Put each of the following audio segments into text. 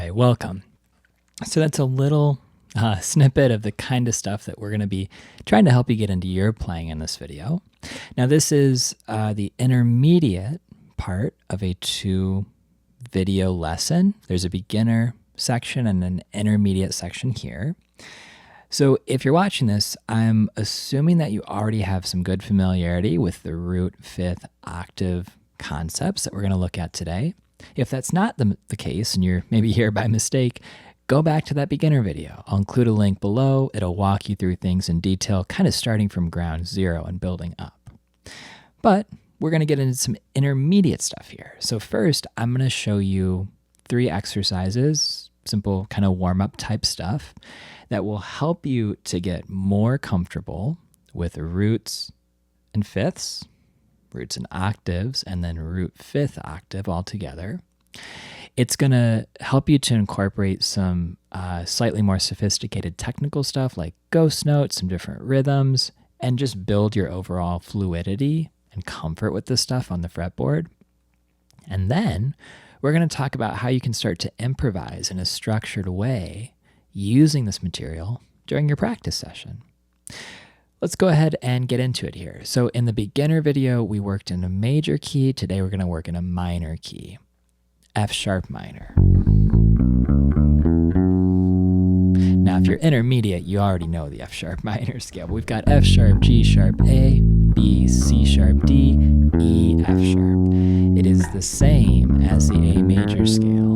right, welcome. So that's a little snippet of the kind of stuff that we're going to be trying to help you get into your playing in this video. Now this is the intermediate part of a 2-video lesson. There's a beginner section and an intermediate section here. So if you're watching this, I'm assuming that you already have some good familiarity with the root-5th octave concepts that we're going to look at today. If that's not the case and you're maybe here by mistake, go back to that beginner video. I'll include a link below. It'll walk you through things in detail, kind of starting from ground zero and building up. But we're going to get into some intermediate stuff here. So first, I'm going to show you 3 exercises, simple kind of warm-up type stuff that will help you to get more comfortable with roots and fifths, roots and octaves, and then root-5th octave all together. It's going to help you to incorporate some slightly more sophisticated technical stuff like ghost notes, some different rhythms, and just build your overall fluidity and comfort with this stuff on the fretboard. And then we're going to talk about how you can start to improvise in a structured way using this material during your practice session. Let's go ahead and get into it here. So in the beginner video, we worked in a major key. Today we're going to work in a minor key, F sharp minor. Now, if you're intermediate, you already know the F sharp minor scale. But we've got F sharp, G sharp, A, B, C sharp, D, E, F sharp. It is the same as the A major scale.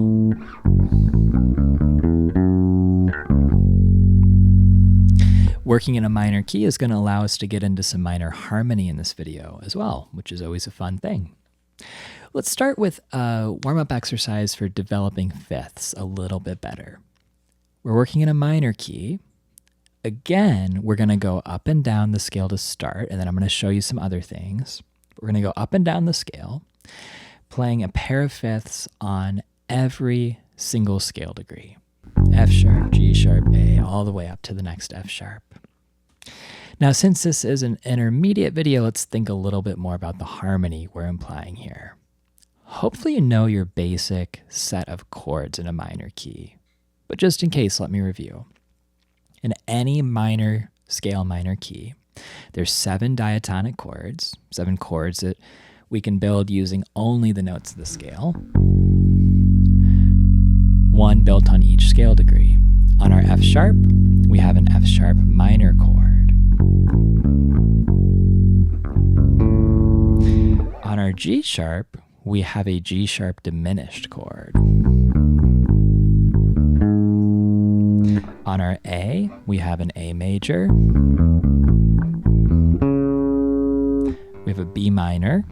Working in a minor key is going to allow us to get into some minor harmony in this video as well, which is always a fun thing. Let's start with a warm-up exercise for developing fifths a little bit better. We're working in a minor key. Again, we're going to go up and down the scale to start, and then I'm going to show you some other things. We're going to go up and down the scale, playing a pair of fifths on every single scale degree. F sharp, G sharp, A, all the way up to the next F sharp. Now, since this is an intermediate video, let's think a little bit more about the harmony we're implying here. Hopefully you know your basic set of chords in a minor key, but just in case, let me review. In any minor scale minor key, there's 7 diatonic chords, 7 chords that we can build using only the notes of the scale. 1 built on each scale degree. On our F sharp, we have an F sharp minor chord. On our G sharp, we have a G sharp diminished chord. On our A, we have an A major. We have a B minor.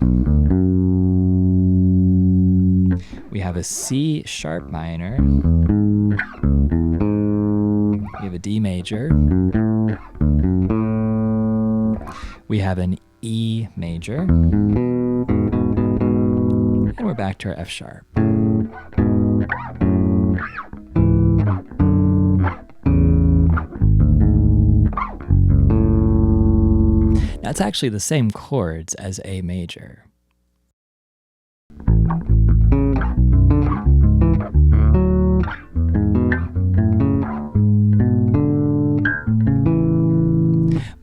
We have a C sharp minor. We have a D major. We have an E major. And we're back to our F sharp. Now it's actually the same chords as A major.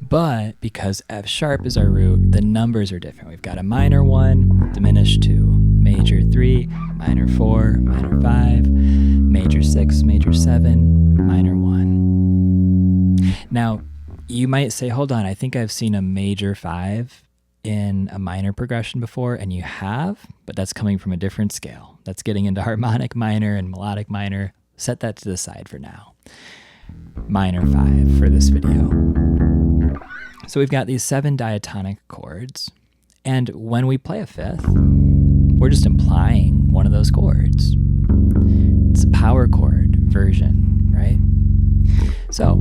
But because F sharp is our root, the numbers are different. We've got a minor 1, diminished 2, major 3, minor 4, minor 5, major 6, major 7, minor 1. Now, you might say, hold on, I think I've seen a major 5 in a minor progression before, and you have, but that's coming from a different scale. That's getting into harmonic minor and melodic minor. Set that to the side for now. Minor 5 for this video. So we've got these 7 diatonic chords, and when we play a fifth, we're just implying one of those chords. It's a power chord version, right? So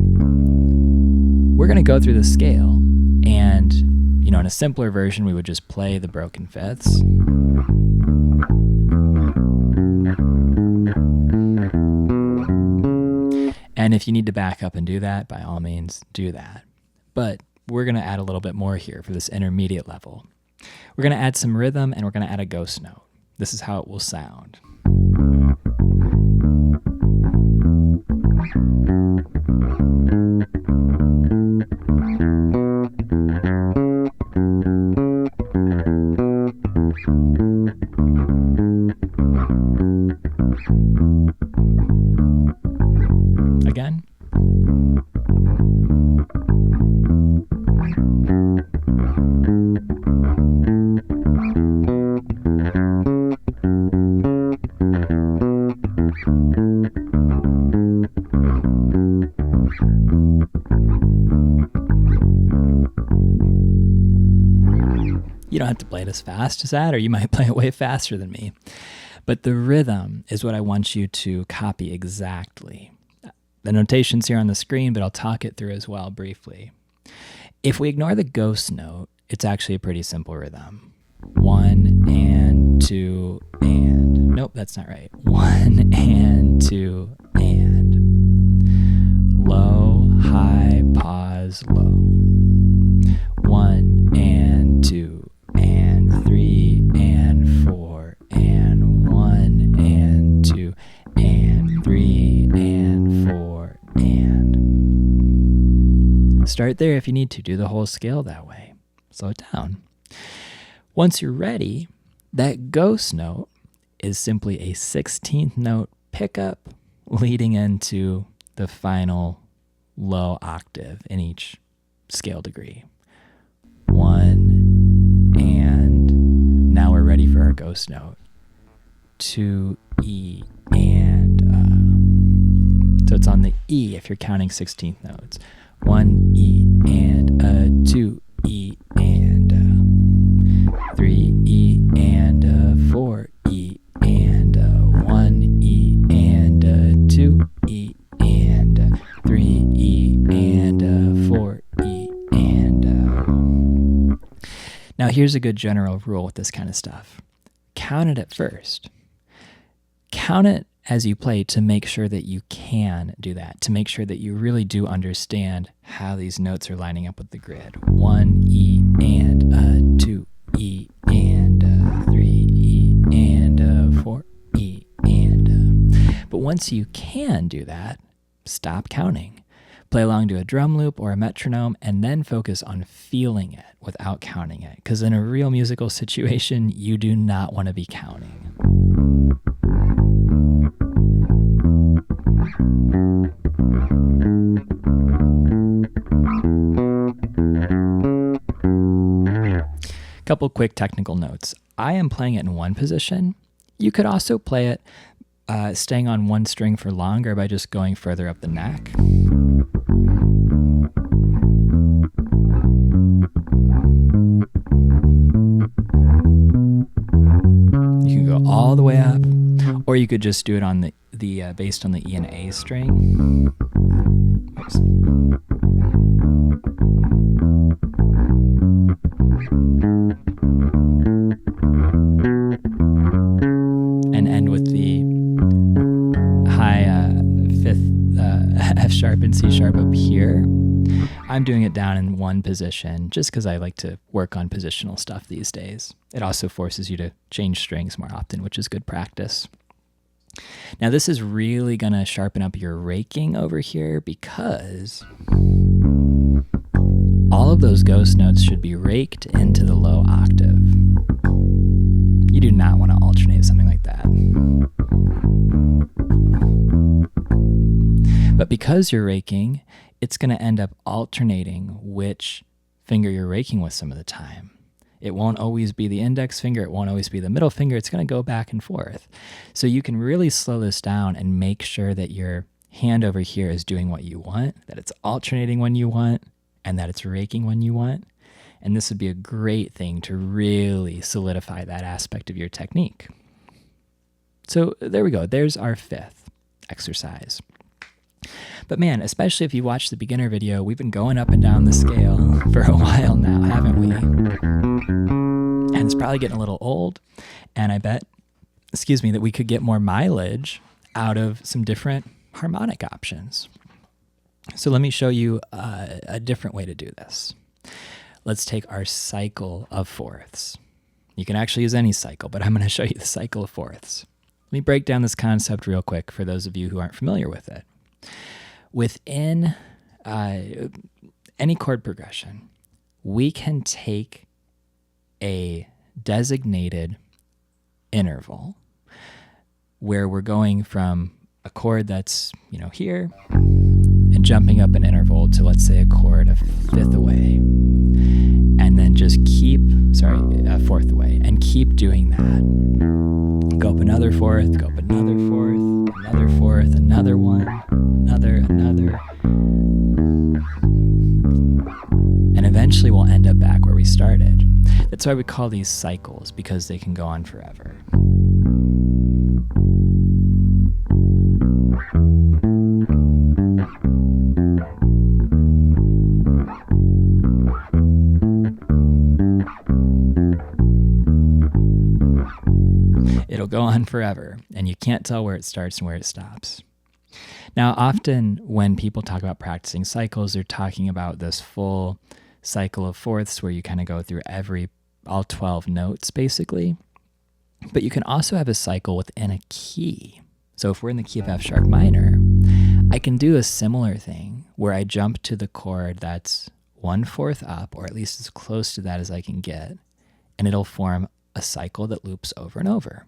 we're going to go through the scale, and in a simpler version, we would just play the broken fifths. And if you need to back up and do that, by all means, do that. But we're going to add a little bit more here for this intermediate level. We're going to add some rhythm, and we're going to add a ghost note. This is how it will sound. You don't have to play it as fast as that, or you might play it way faster than me. But the rhythm is what I want you to copy exactly. The notation's here on the screen, but I'll talk it through as well briefly. If we ignore the ghost note, it's actually a pretty simple rhythm. 1 and 2 and. Nope, that's not right. 1 and 2 and. Low, high, pause, low. 1 and 2 and 3 and 4 and 1 and 2 and 3 and 4 and. Start there if you need to. Do the whole scale that way. Slow it down. Once you're ready, that ghost note is simply a 16th note pickup leading into the final low octave in each scale degree. 1 and now we're ready for our ghost note. 2 E and so it's on the E if you're counting 16th notes. 1 E and 2 E and 3 E and 4 E and 1 E and 2 E and 3 E and 4 E and. Now here's a good general rule with this kind of stuff. Count it at first. Count it as you play to make sure that you can do that, to make sure that you really do understand how these notes are lining up with the grid. 1 E and 2 E and 3 E and 4 E and. But once you can do that, stop counting. Play along to a drum loop or a metronome and then focus on feeling it without counting it. Because in a real musical situation, you do not want to be counting. Couple quick technical notes. I am playing it in one position. You could also play it staying on one string for longer by just going further up the neck. You can go all the way up, or you could just do it on the based on the E and A string. Oops. And end with the high fifth F sharp and C sharp up here. I'm doing it down in one position just because I like to work on positional stuff these days. It also forces you to change strings more often, which is good practice. Now this is really going to sharpen up your raking over here because all of those ghost notes should be raked into the low octave. You do not want to alternate something like that. But because you're raking, it's going to end up alternating which finger you're raking with some of the time. It won't always be the index finger. It won't always be the middle finger. It's going to go back and forth. So you can really slow this down and make sure that your hand over here is doing what you want, that it's alternating when you want, and that it's raking when you want. And this would be a great thing to really solidify that aspect of your technique. So there we go. There's our fifth exercise. But man, especially if you watch the beginner video, we've been going up and down the scale for a while now, haven't we? And it's probably getting a little old. And I bet, that we could get more mileage out of some different harmonic options. So let me show you a different way to do this. Let's take our cycle of fourths. You can actually use any cycle, but I'm going to show you the cycle of fourths. Let me break down this concept real quick for those of you who aren't familiar with it. Within any chord progression, we can take a designated interval where we're going from a chord that's, here and jumping up an interval to, let's say, a chord a fifth away, and then just a fourth away, and keep doing that. Go up another fourth, go up another fourth, another fourth, another one, another. And eventually we'll end up back where we started. That's why we call these cycles, because they can go on forever. It'll go on forever, and you can't tell where it starts and where it stops. Now, often when people talk about practicing cycles, they're talking about this full cycle of fourths where you kind of go through all 12 notes, basically. But you can also have a cycle within a key. So if we're in the key of F sharp minor, I can do a similar thing where I jump to the chord that's 1/4 up, or at least as close to that as I can get, and it'll form a cycle that loops over and over.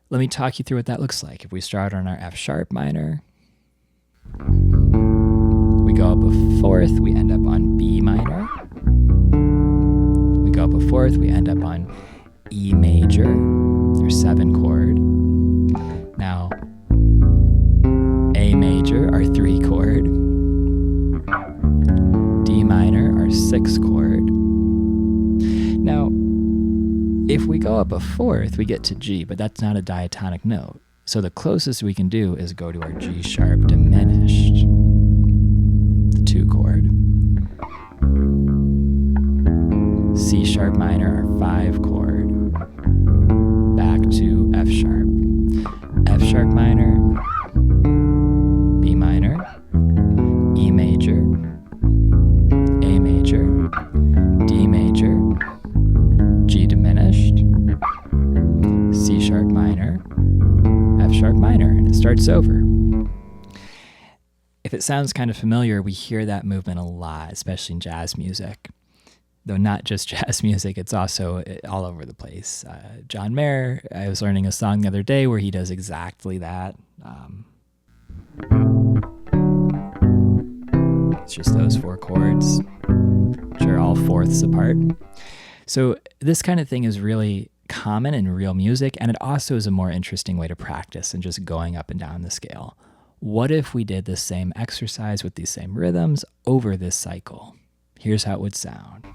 Let me talk you through what that looks like. If we start on our F sharp minor, we go up a fourth, we end up on B minor. We go up a fourth, we end up on E major, our 7 chord. Now, A major, our 3 chord. D minor, our 6 chord. Now, if we go up a fourth, we get to G, but that's not a diatonic note. So the closest we can do is go to our G sharp diminished, the 2 chord. C sharp minor, our 5 chord. Back to F sharp. F sharp minor, B minor, E major, A major, D major, G diminished, C sharp minor, F sharp minor, and it starts over. If it sounds kind of familiar, we hear that movement a lot, especially in jazz music. Though not just jazz music, it's also all over the place. John Mayer, I was learning a song the other day where he does exactly that. It's just those 4 chords, which are all fourths apart. So this kind of thing is really common in real music, and it also is a more interesting way to practice than just going up and down the scale. What if we did the same exercise with these same rhythms over this cycle? Here's how it would sound.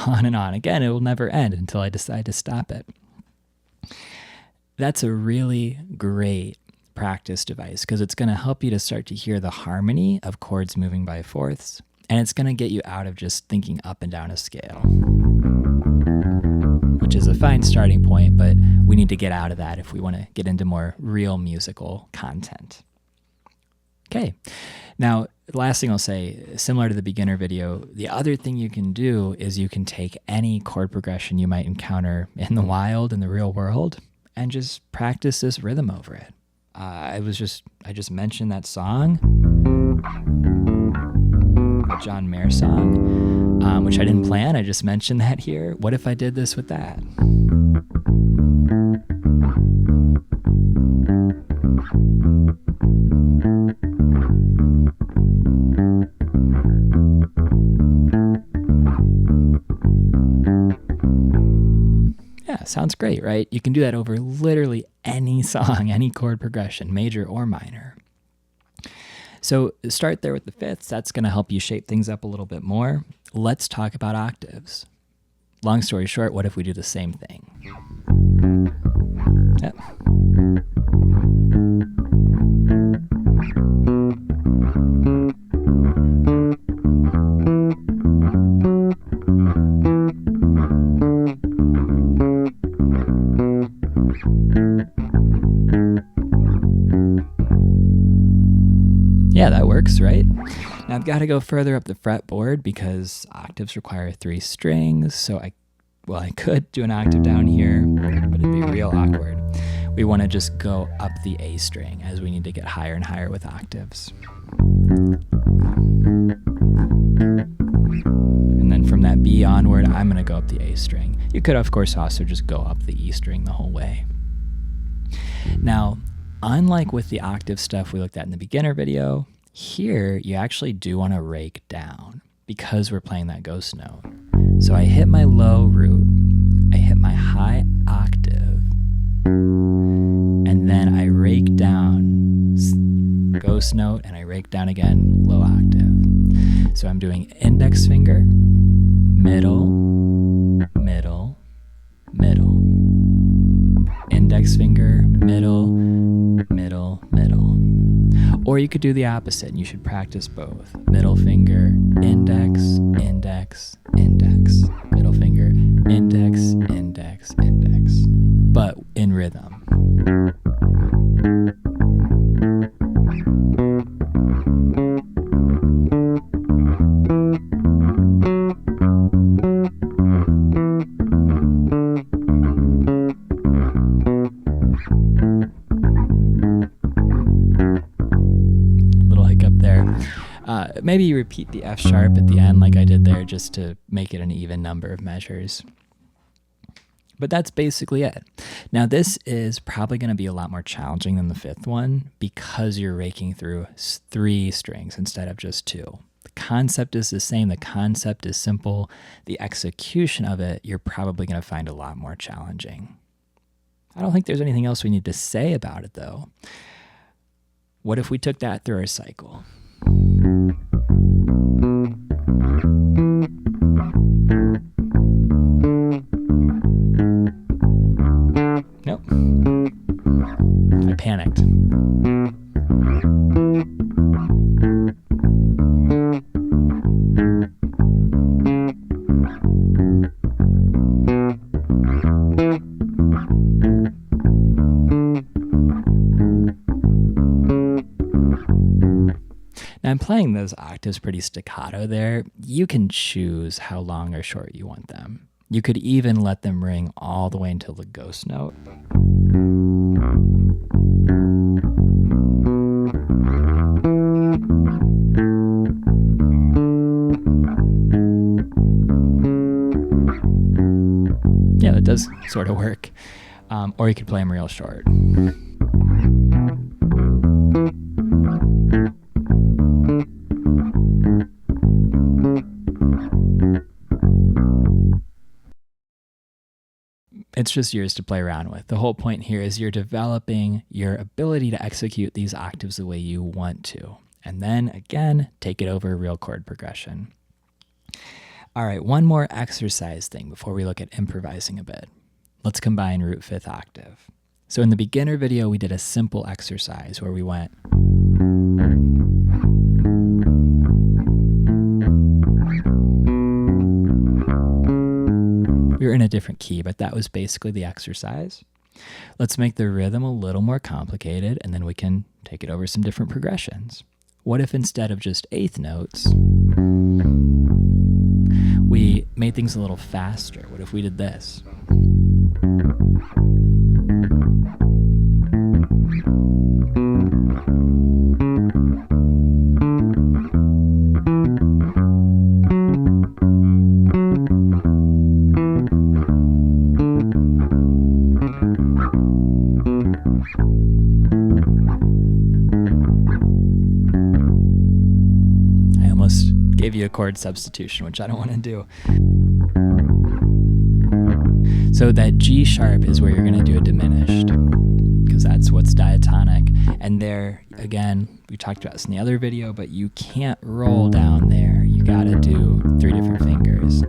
On and on. Again, it will never end until I decide to stop it. That's a really great practice device because it's going to help you to start to hear the harmony of chords moving by fourths, and it's going to get you out of just thinking up and down a scale, which is a fine starting point, but we need to get out of that if we want to get into more real musical content. Okay, now the last thing I'll say, similar to the beginner video, the other thing you can do is you can take any chord progression you might encounter in the wild, in the real world, and just practice this rhythm over it. I just mentioned that song, the John Mayer song, which I didn't plan. I just mentioned that here. What if I did this with that? Yeah, sounds great, right? You can do that over literally any song, any chord progression, major or minor. So start there with the fifths. That's going to help you shape things up a little bit more. Let's talk about octaves. Long story short, what if we do the same thing? Yep. Yeah, that works, right? Now I've got to go further up the fretboard because octaves require 3 strings. So I could do an octave down here, but it'd be real awkward. We want to just go up the A string as we need to get higher and higher with octaves. And then from that B onward, I'm going to go up the A string. You could, of course, also just go up the E string the whole way. Now, unlike with the octave stuff we looked at in the beginner video, here you actually do want to rake down because we're playing that ghost note. So I hit my low root, I hit my high octave, and then I rake down ghost note, and I rake down again low octave. So I'm doing index finger, middle, middle, middle. Index finger, middle, middle, middle. Or you could do the opposite, and you should practice both. Middle finger, index, index, index. Middle finger, index, index, index. But in rhythm. Maybe you repeat the F sharp at the end like I did there just to make it an even number of measures. But that's basically it. Now this is probably going to be a lot more challenging than the fifth one because you're raking through 3 strings instead of just 2. The concept is the same. The concept is simple. The execution of it, you're probably going to find a lot more challenging. I don't think there's anything else we need to say about it though. What if we took that through our cycle? Nope. I panicked. Now I'm playing those octaves pretty staccato there. You can choose how long or short you want them. You could even let them ring all the way until the ghost note. Yeah, that does sort of work. Or you could play them real short. It's just yours to play around with. The whole point here is you're developing your ability to execute these octaves the way you want to. And then, again, take it over a real chord progression. All right, one more exercise thing before we look at improvising a bit. Let's combine root 5th octave. So in the beginner video, we did a simple exercise where we went... We were in a different key, but that was basically the exercise. Let's make the rhythm a little more complicated, and then we can take it over some different progressions. What if instead of just eighth notes, we made things a little faster? What if we did this? Gave you a chord substitution, which I don't want to do. So that G sharp is where you're going to do a diminished, because that's what's diatonic. And there, again, we talked about this in the other video, but you can't roll down there. You got to do 3 different fingers.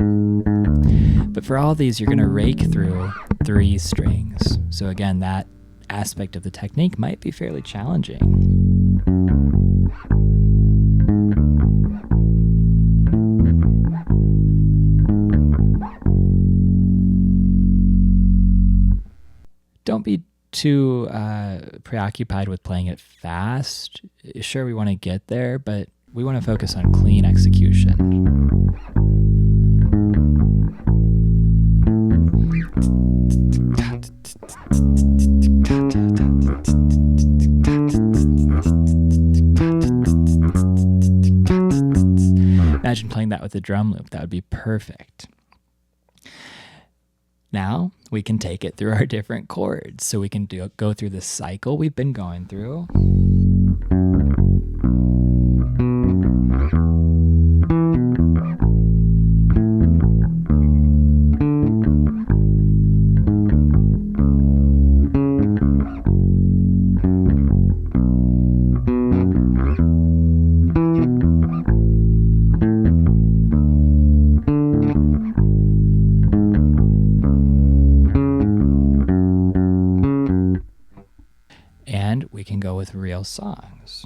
But for all these, you're going to rake through 3 strings. So again, that aspect of the technique might be fairly challenging. Don't be too preoccupied with playing it fast. Sure, we want to get there, but we want to focus on clean execution. Imagine playing that with a drum loop. That would be perfect. Now we can take it through our different chords. So we can go through the cycle we've been going through. And we can go with real songs.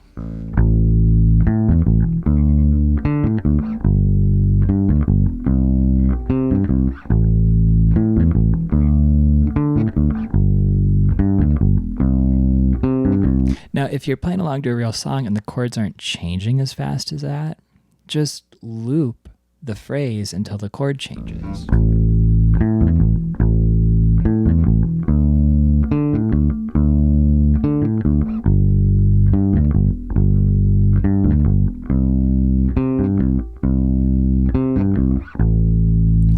Now, if you're playing along to a real song and the chords aren't changing as fast as that, just loop the phrase until the chord changes.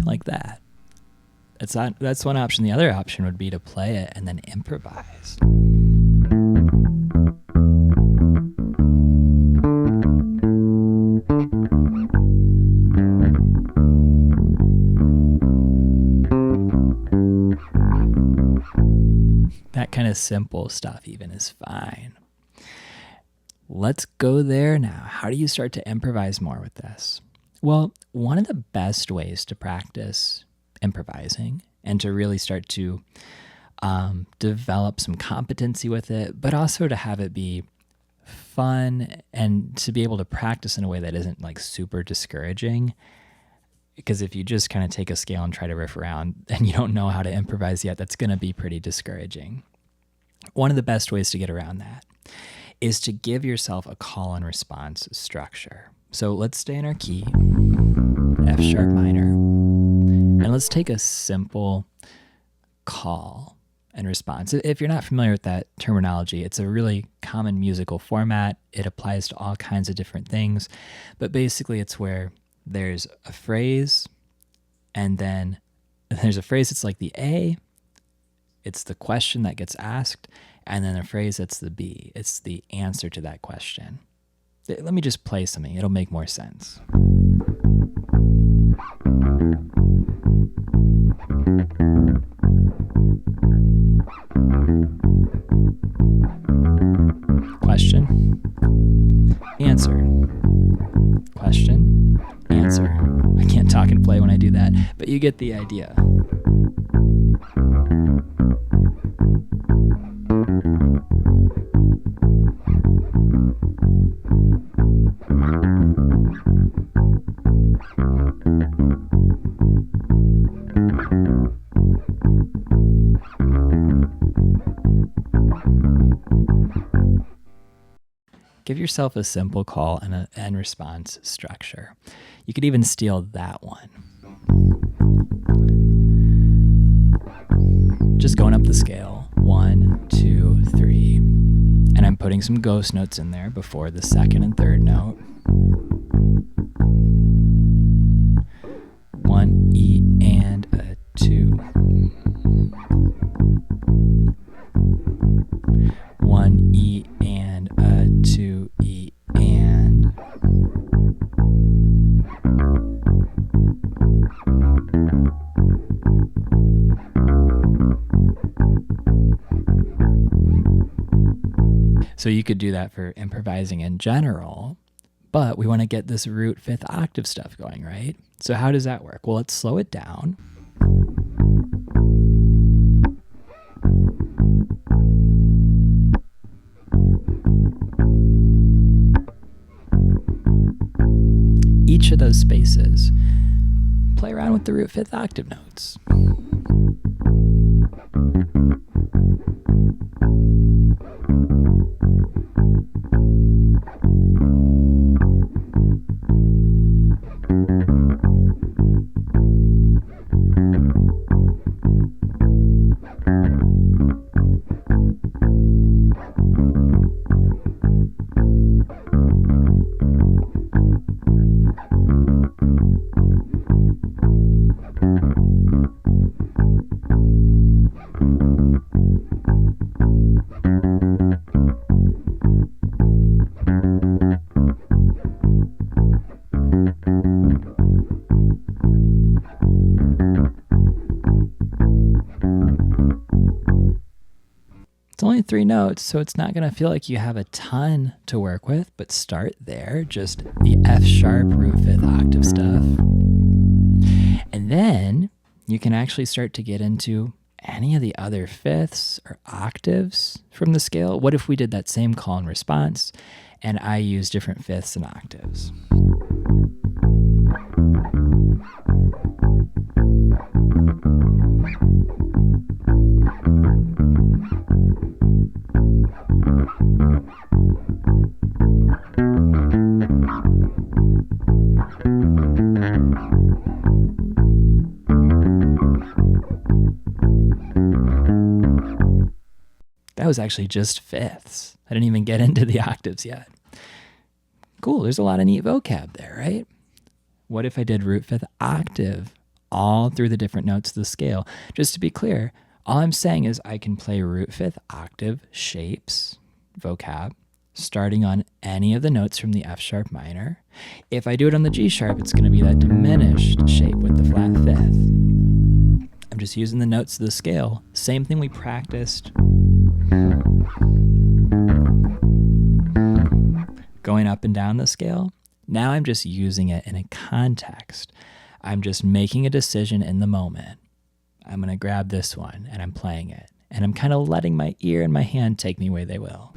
Like that. That's one option. The other option would be to play it and then improvise. That kind of simple stuff even is fine. Let's go there now. How do you start to improvise more with this? Well, one of the best ways to practice improvising and to really start to develop some competency with it, but also to have it be fun and to be able to practice in a way that isn't like super discouraging. Because if you just kind of take a scale and try to riff around and you don't know how to improvise yet, that's going to be pretty discouraging. One of the best ways to get around that is to give yourself a call and response structure. So let's stay in our key, F sharp minor, and let's take a simple call and response. If you're not familiar with that terminology, it's a really common musical format. It applies to all kinds of different things, but basically it's where there's a phrase and then there's a phrase that's like the A, it's the question that gets asked, and then a phrase that's the B, it's the answer to that question. Let me just play something, it'll make more sense. Question, answer, question, answer. I can't talk and play when I do that, but you get the idea. Give yourself a simple call and response structure. You could even steal that one. Just going up the scale, 1, 2, 3, and I'm putting some ghost notes in there before the second and third note. 1 E and a 2. 1 E and a 2 E and. So you could do that for improvising in general, but we want to get this root fifth octave stuff going, right? So how does that work? Well, let's slow it down. Each of those spaces, play around with the root fifth octave notes. only 3 notes, so it's not going to feel like you have a ton to work with, but start there, just the F sharp, root 5th octave stuff. And then you can actually start to get into any of the other fifths or octaves from the scale. What if we did that same call and response, and I use different fifths and octaves? That was actually just fifths. I didn't even get into the octaves yet. Cool, there's a lot of neat vocab there, right? What if I did root 5th octave all through the different notes of the scale? Just to be clear, all I'm saying is I can play root 5th octave shapes, vocab, starting on any of the notes from the F sharp minor. If I do it on the G sharp, it's going to be that diminished shape with the flat fifth. I'm just using the notes of the scale. Same thing we practiced going up and down the scale. Now I'm just using it in a context. I'm just making a decision in the moment. I'm going to grab this one and I'm playing it. And I'm kind of letting my ear and my hand take me where they will.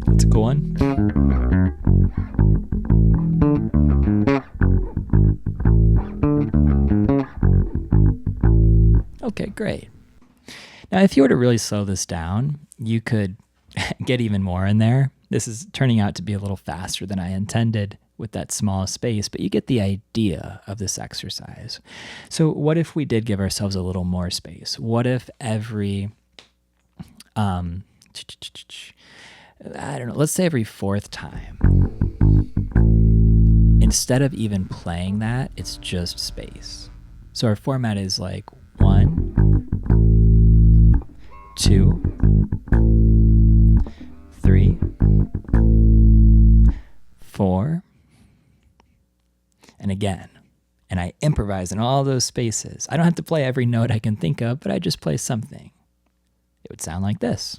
That's a cool one. Okay, great. Now, if you were to really slow this down, you could get even more in there. This is turning out to be a little faster than I intended with that small space, but you get the idea of this exercise. So what if we did give ourselves a little more space? What if every, I don't know, let's say every fourth time, instead of even playing that, it's just space. So our format is like 1, 2, 3, 4, and again. And I improvise in all those spaces. I don't have to play every note I can think of, but I just play something. It would sound like this.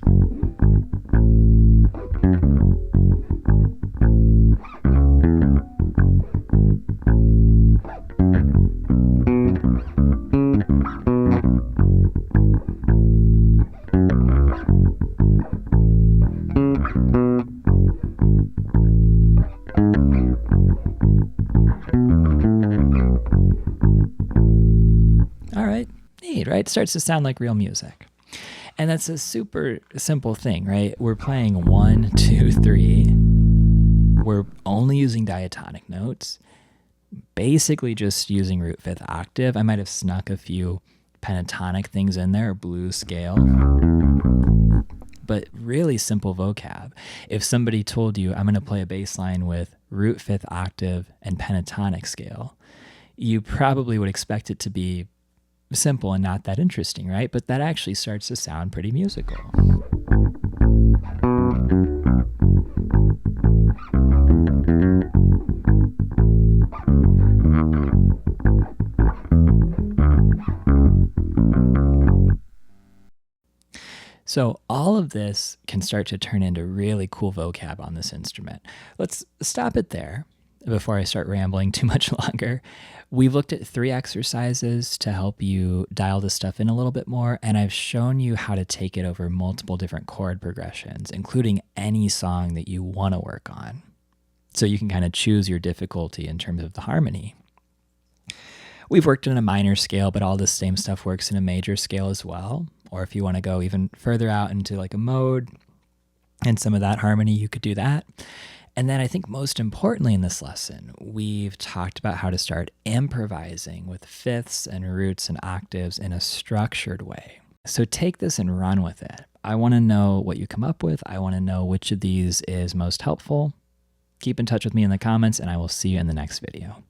All right, neat, right? It starts to sound like real music. And that's a super simple thing, right? We're playing 1, 2, 3. We're only using diatonic notes, basically just using root 5th octave. I might have snuck a few pentatonic things in there, blues scale, but really simple vocab. If somebody told you, I'm going to play a bass line with root 5th octave and pentatonic scale, you probably would expect it to be simple and not that interesting, right? But that actually starts to sound pretty musical. So all of this can start to turn into really cool vocab on this instrument. Let's stop it there before I start rambling too much longer. We've looked at 3 exercises to help you dial this stuff in a little bit more, and I've shown you how to take it over multiple different chord progressions, including any song that you want to work on. So you can kind of choose your difficulty in terms of the harmony. We've worked in a minor scale, but all this same stuff works in a major scale as well. Or if you want to go even further out into like a mode and some of that harmony, you could do that. And then I think most importantly in this lesson, we've talked about how to start improvising with fifths and roots and octaves in a structured way. So take this and run with it. I want to know what you come up with. I want to know which of these is most helpful. Keep in touch with me in the comments, and I will see you in the next video.